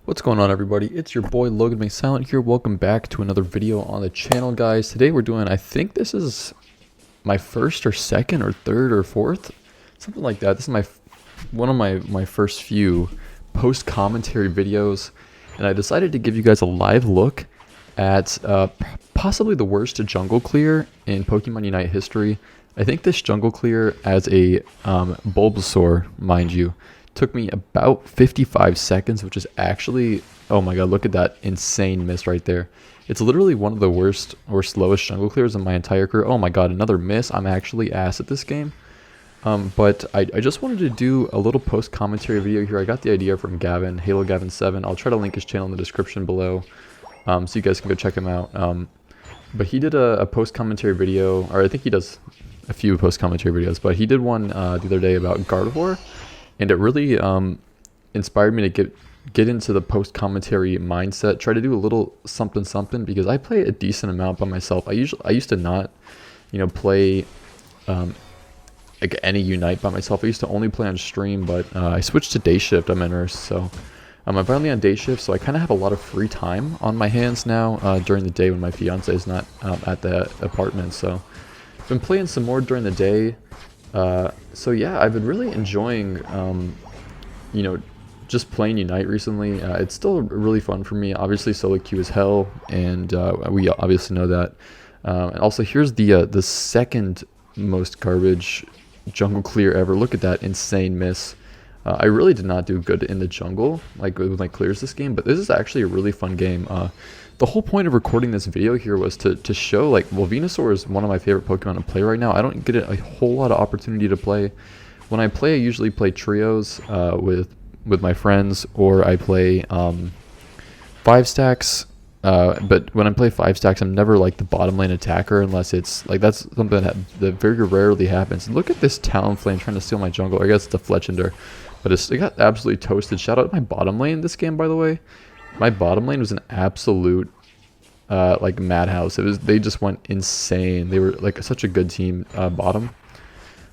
What's going on, everybody? It's your boy Logan McSilent here. Welcome back to another video on the channel, guys. Today we're doing, I think this is my first or second or third or fourth, something like that. This is one of my first few post commentary videos, and I decided to give you guys a live look at possibly the worst jungle clear in Pokemon Unite history. I think this jungle clear as a Bulbasaur, mind you, took me about 55 seconds, which is actually, oh my god, look at that insane miss right there. It's literally one of the worst or slowest jungle clears in my entire career. Oh my god, another miss. I'm actually ass at this game. But I just wanted to do a little post-commentary video here. I got the idea from Gavin, Halo Gavin 7. I'll try to link his channel in the description below, so you guys can go check him out. But he did a post-commentary video, or I think he does a few post-commentary videos, but he did one the other day about Gardevoir. And it really inspired me to get into the post-commentary mindset, try to do a little something, because I play a decent amount by myself. I used to not, play like any Unite by myself. I used to only play on stream, but I switched to day shift. I'm a nurse, so I'm finally on day shift, so I kind of have a lot of free time on my hands now during the day when my fiance is not at the apartment. So I've been playing some more during the day. So yeah, I've been really enjoying, just playing Unite recently. It's still really fun for me. Obviously, solo queue is hell, and we obviously know that. And also, here's the second most garbage jungle clear ever. Look at that insane miss. I really did not do good in the jungle, like with my clears this game, but this is actually a really fun game. The whole point of recording this video here was to show, like, well, Venusaur is one of my favorite Pokemon to play right now. I don't get a whole lot of opportunity to play. When I play, I usually play trios with my friends, or I play 5 stacks. But when I play 5 stacks, I'm never like the bottom lane attacker, unless it's like that's something that very rarely happens. Look at this Talonflame trying to steal my jungle. I guess it's a Fletchender, but it got absolutely toasted. Shout out to my bottom lane this game, by the way. My bottom lane was an absolute like madhouse. They just went insane. They were like such a good team bottom.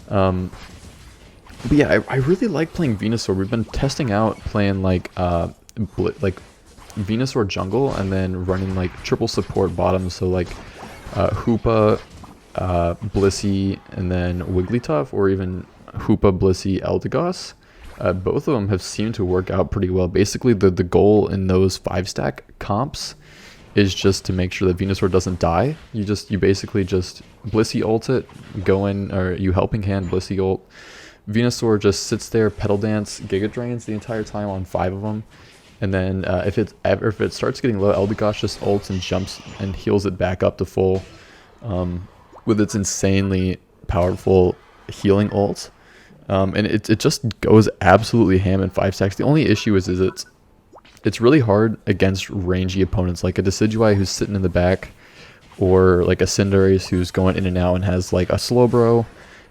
But yeah, I really like playing Venusaur. We've been testing out playing like Venusaur jungle, and then running like triple support bottom. So like Hoopa, Blissey, and then Wigglytuff, or even Hoopa, Blissey, Eldegoss. Both of them have seemed to work out pretty well. Basically, the goal in those 5-stack comps is just to make sure that Venusaur doesn't die. You basically just Blissey ult it, go in, or you helping hand Blissey ult. Venusaur just sits there, pedal dance, Giga Drains the entire time on 5 of them. And then if it starts getting low, Eldegoss just ults and jumps and heals it back up to full with its insanely powerful healing ult. And it just goes absolutely ham in 5 stacks. The only issue is it's really hard against rangy opponents, like a Decidueye who's sitting in the back, or like a Cinderace who's going in and out and has like a Slowbro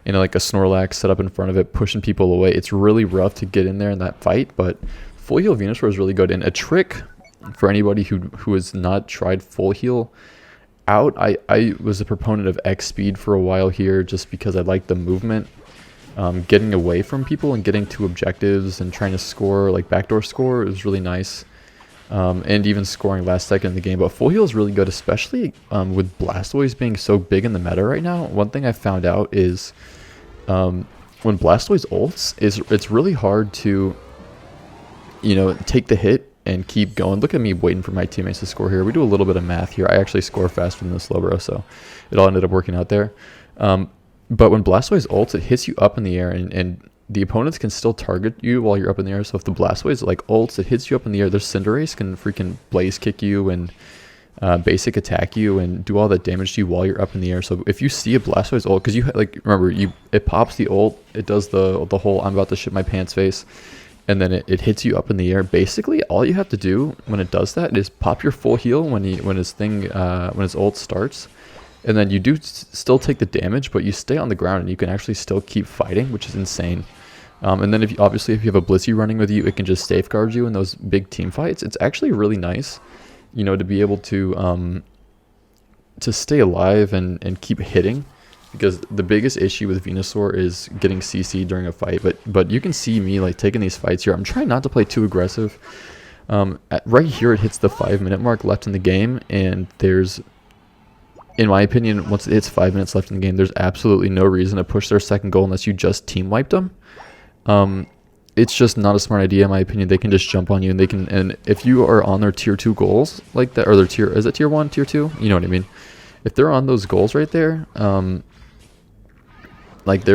and like a Snorlax set up in front of it, pushing people away. It's really rough to get in there in that fight, but full heal Venusaur is really good. And a trick for anybody who has not tried full heal out, I was a proponent of X speed for a while here, just because I like the movement. Getting away from people and getting to objectives and trying to score, like backdoor score, is really nice. And even scoring last second in the game. But full heal is really good, especially with Blastoise being so big in the meta right now. One thing I found out is when Blastoise ults, it's really hard to, take the hit and keep going. Look at me waiting for my teammates to score here. We do a little bit of math here. I actually score faster than the Slowbro, so it all ended up working out there. But when Blastoise ults, it hits you up in the air, and the opponents can still target you while you're up in the air. So if the Blastoise like ults, it hits you up in the air, their Cinderace can freaking blaze kick you and basic attack you and do all that damage to you while you're up in the air. So if you see a Blastoise ult, because remember, it pops the ult, it does the whole I'm about to shit my pants face, and then it hits you up in the air. Basically, all you have to do when it does that is pop your full heal when his ult starts. And then you do still take the damage, but you stay on the ground and you can actually still keep fighting, which is insane. And then if you have a Blissey running with you, it can just safeguard you in those big team fights. It's actually really nice, to be able to stay alive and keep hitting, because the biggest issue with Venusaur is getting CC'd during a fight. But you can see me like taking these fights here. I'm trying not to play too aggressive, Right here it hits the 5-minute mark left in the game, and there's, in my opinion, once it hits 5 minutes left in the game, there's absolutely no reason to push their second goal unless you just team wiped them. It's just not a smart idea, in my opinion. They can just jump on you, and they can, and if you are on their tier 2 goals like that, or their tier, is it tier 1, tier 2? You know what I mean? If they're on those goals right there, like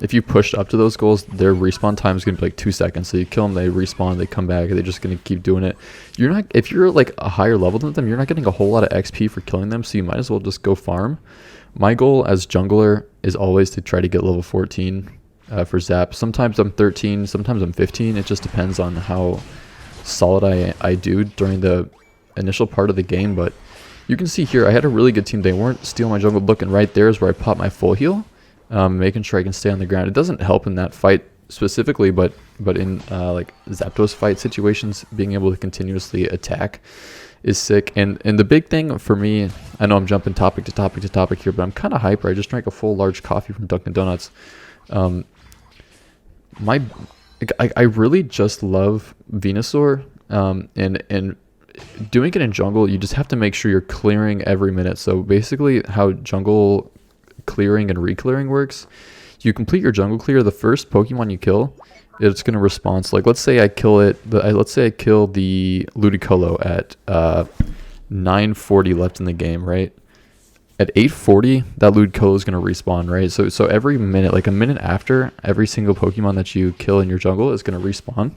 if you push up to those goals, their respawn time is going to be like 2 seconds. So you kill them, they respawn, they come back, they're just going to keep doing it. You're not, if you're like a higher level than them, you're not getting a whole lot of XP for killing them, so you might as well just go farm. My goal as jungler is always to try to get level 14 for Zap. Sometimes I'm 13, sometimes I'm 15. It just depends on how solid I do during the initial part of the game. But you can see here, I had a really good team. They weren't stealing my jungle. Looking right there is where I pop my full heal. Making sure I can stay on the ground. It doesn't help in that fight specifically, but in like Zapdos fight situations, being able to continuously attack is sick. And the big thing for me, I know I'm jumping topic to topic to topic here, but I'm kind of hyper. I just drank a full large coffee from Dunkin' Donuts. I really just love Venusaur, and doing it in jungle, you just have to make sure you're clearing every minute. So basically how jungle clearing and re-clearing works, you complete your jungle clear, the first Pokemon you kill, it's going to respond. So like, let's say I kill the Ludicolo at 9:40 left in the game, right? At 8:40, that Ludicolo is going to respawn, right? So every minute, like a minute after, every single Pokemon that you kill in your jungle is going to respawn.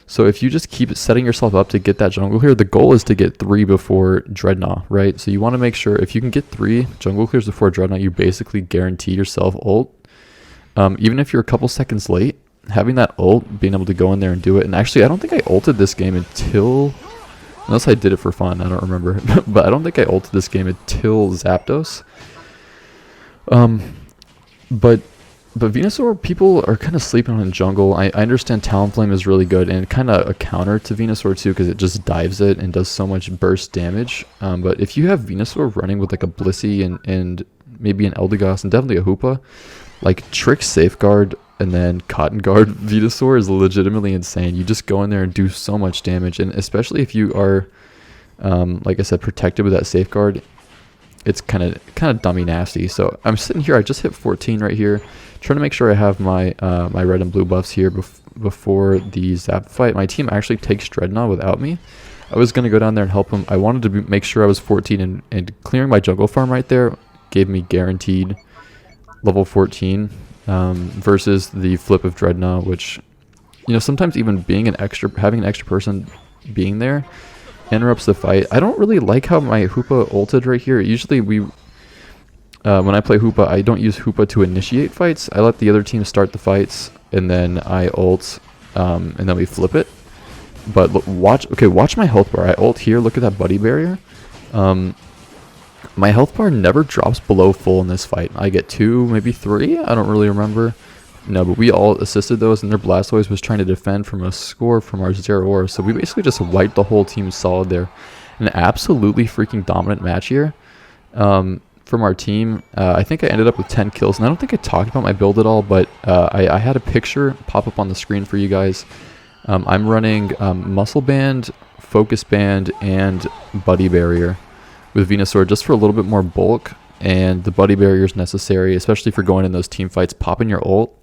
So if you just keep setting yourself up to get that jungle clear, the goal is to get 3 before Dreadnought, right? So you want to make sure if you can get 3 jungle clears before Dreadnought, you basically guarantee yourself ult. Even if you're a couple seconds late, having that ult, being able to go in there and do it. And actually, I don't think I ulted this game until, unless I did it for fun, I don't remember. But I don't think I ulted this game until Zapdos. But Venusaur, people are kind of sleeping on in jungle. I understand Talonflame is really good and kind of a counter to Venusaur too, because it just dives it and does so much burst damage. But if you have Venusaur running with like a Blissey and maybe an Eldegoss and definitely a Hoopa, like Trick Safeguard and then Cotton Guard Venusaur is legitimately insane. You just go in there and do so much damage, and especially if you are, like I said, protected with that Safeguard, it's kind of dummy nasty. So I'm sitting here, I just hit 14 right here, trying to make sure I have my my red and blue buffs here before the Zap fight. My team actually takes Dreadnought without me. I was going to go down there and help him. I wanted to make sure I was 14, and clearing my jungle farm right there gave me guaranteed level 14 versus the flip of Dreadnought, which, you know, sometimes even having an extra person being there interrupts the fight. I don't really like how my Hoopa ulted right here. Usually when I play Hoopa, I don't use Hoopa to initiate fights. I let the other team start the fights, and then I ult, and then we flip it. But look, watch my health bar. I ult here. Look at that buddy barrier. My health bar never drops below full in this fight. I get 2, maybe 3. I don't really remember. No, but we all assisted those, and their Blastoise was trying to defend from a score from our Zeraora. So we basically just wiped the whole team solid there. An absolutely freaking dominant match here from our team. I think I ended up with 10 kills, and I don't think I talked about my build at all, but I had a picture pop up on the screen for you guys. I'm running Muscle Band, Focus Band, and Buddy Barrier with Venusaur just for a little bit more bulk, and the Buddy Barrier is necessary, especially for going in those team fights, popping your ult,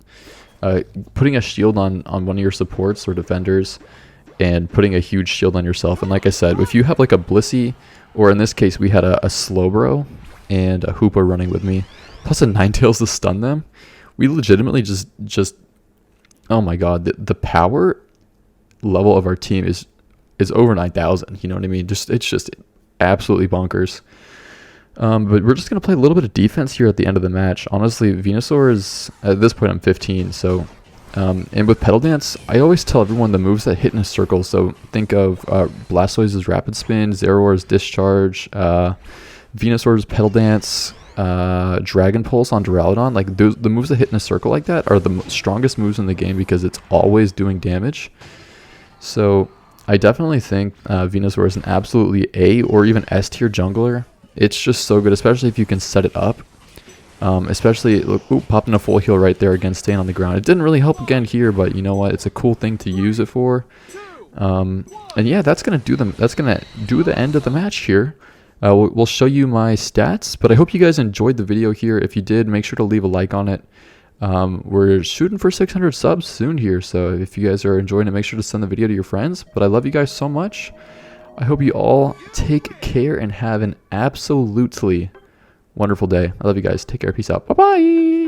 putting a shield on one of your supports or defenders, and putting a huge shield on yourself. And like I said, if you have like a Blissey, or in this case we had a Slowbro and a Hoopa running with me, plus a Ninetales to stun them, we legitimately just oh my god, the power level of our team is over 9,000. You know what I mean? It's just absolutely bonkers. But we're just going to play a little bit of defense here at the end of the match. Honestly, Venusaur is, at this point I'm 15, so, and with Petal Dance, I always tell everyone the moves that hit in a circle. So think of Blastoise's Rapid Spin, Zeraor's Discharge, Venusaur's Petal Dance, Dragon Pulse on Duraludon. Like the moves that hit in a circle like that are the strongest moves in the game because it's always doing damage. So I definitely think Venusaur is an absolutely A or even S tier jungler. It's just so good, especially if you can set it up. Especially, look, popping a full heal right there against staying on the ground. It didn't really help again here, but you know what? It's a cool thing to use it for. And yeah, that's gonna do them. That's gonna do the end of the match here. We'll show you my stats, but I hope you guys enjoyed the video here. If you did, make sure to leave a like on it. We're shooting for 600 subs soon here, so if you guys are enjoying it, make sure to send the video to your friends. But I love you guys so much. I hope you all take care and have an absolutely wonderful day. I love you guys. Take care. Peace out. Bye-bye.